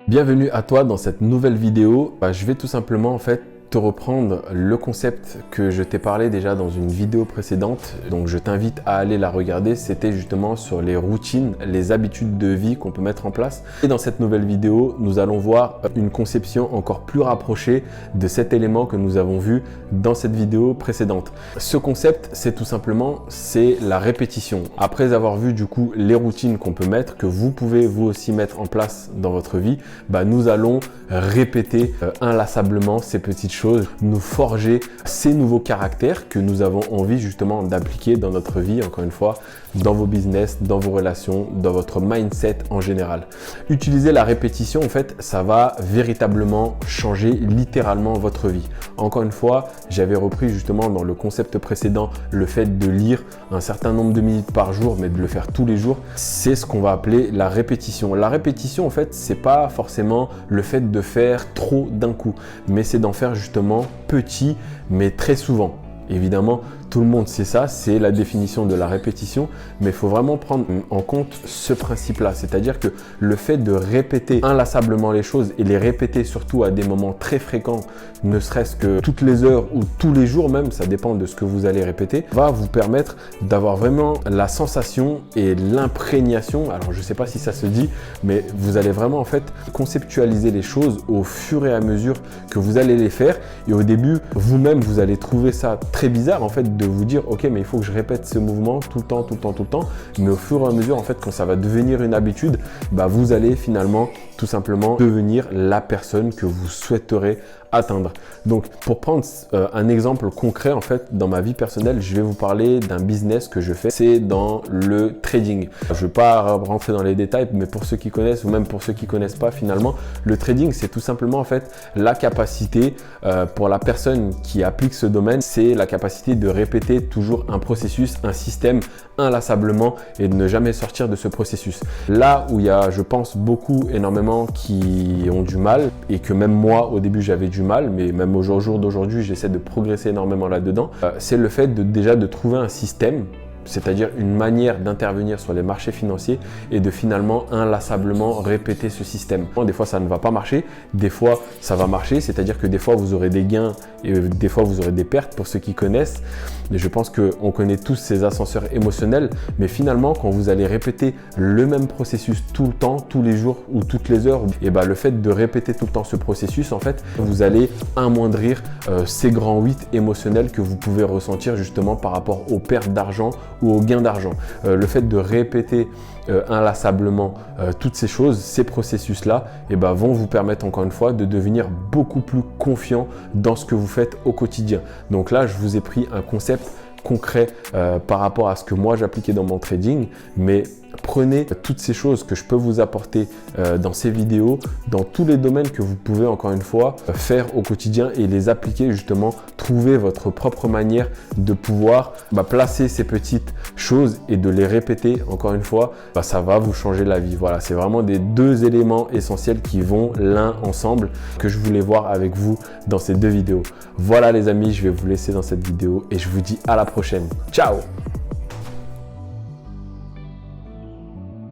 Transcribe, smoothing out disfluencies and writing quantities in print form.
Bienvenue à toi dans cette nouvelle vidéo. Je vais tout simplement te reprendre le concept que je t'ai parlé déjà dans une vidéo précédente. Donc je t'invite à aller la regarder. C'était justement sur les routines, les habitudes de vie qu'on peut mettre en place. Et dans cette nouvelle vidéo, nous allons voir une conception encore plus rapprochée de cet élément que nous avons vu dans cette vidéo précédente. Ce concept, c'est tout simplement, c'est la répétition. Après avoir vu du coup les routines qu'on peut mettre, que vous pouvez vous aussi mettre en place dans votre vie, nous allons répéter inlassablement ces petites choses, nous forger ces nouveaux caractères que nous avons envie justement d'appliquer dans notre vie, encore une fois, dans vos business, dans vos relations, dans votre mindset en général. Utiliser la répétition, ça va véritablement changer littéralement votre vie. Encore une fois, j'avais repris justement dans le concept précédent le fait de lire un certain nombre de minutes par jour, mais de le faire tous les jours. C'est ce qu'on va appeler la répétition. La répétition, c'est pas forcément le fait de faire trop d'un coup, mais c'est d'en faire justement petit, mais très souvent. Évidemment, tout le monde sait ça, c'est la définition de la répétition, mais il faut vraiment prendre en compte ce principe-là. C'est-à-dire que le fait de répéter inlassablement les choses et les répéter surtout à des moments très fréquents, ne serait-ce que toutes les heures ou tous les jours même, ça dépend de ce que vous allez répéter, va vous permettre d'avoir vraiment la sensation et l'imprégnation. Alors, je ne sais pas si ça se dit, mais vous allez vraiment conceptualiser les choses au fur et à mesure que vous allez les faire. Et au début, vous-même, vous allez trouver ça très bizarre de vous dire ok, mais il faut que je répète ce mouvement tout le temps, mais au fur et à mesure quand ça va devenir une habitude, vous allez finalement tout simplement devenir la personne que vous souhaiterez atteindre. Donc pour prendre un exemple concret, dans ma vie personnelle, je vais vous parler d'un business que je fais, c'est dans le trading. Je ne vais pas rentrer dans les détails, mais pour ceux qui connaissent ou même pour ceux qui ne connaissent pas, finalement, le trading, c'est tout simplement la capacité pour la personne qui applique ce domaine, c'est la capacité de répéter toujours un processus, un système inlassablement et de ne jamais sortir de ce processus. Là où il y a, je pense, énormément qui ont du mal, et que même moi au début j'avais du mal, mais même au jour d'aujourd'hui j'essaie de progresser énormément là-dedans, c'est le fait de trouver un système, c'est-à-dire une manière d'intervenir sur les marchés financiers et de finalement inlassablement répéter ce système. Des fois ça ne va pas marcher, des fois ça va marcher, c'est-à-dire que des fois vous aurez des gains et des fois vous aurez des pertes pour ceux qui connaissent. Et je pense qu'on connaît tous ces ascenseurs émotionnels, mais finalement quand vous allez répéter le même processus tout le temps, tous les jours ou toutes les heures, et le fait de répéter tout le temps ce processus, vous allez amoindrir ces grands 8 émotionnels que vous pouvez ressentir justement par rapport aux pertes d'argent ou au gain d'argent. Le fait de répéter inlassablement toutes ces choses, ces processus-là, vont vous permettre encore une fois de devenir beaucoup plus confiant dans ce que vous faites au quotidien. Donc là, je vous ai pris un concept concret par rapport à ce que moi j'appliquais dans mon trading, mais prenez toutes ces choses que je peux vous apporter dans ces vidéos, dans tous les domaines que vous pouvez encore une fois faire au quotidien et les appliquer justement, trouver votre propre manière de pouvoir placer ces petites choses et de les répéter encore une fois, ça va vous changer la vie. Voilà, c'est vraiment des deux éléments essentiels qui vont l'un ensemble que je voulais voir avec vous dans ces deux vidéos. Voilà les amis, je vais vous laisser dans cette vidéo et je vous dis à la prochaine. Ciao!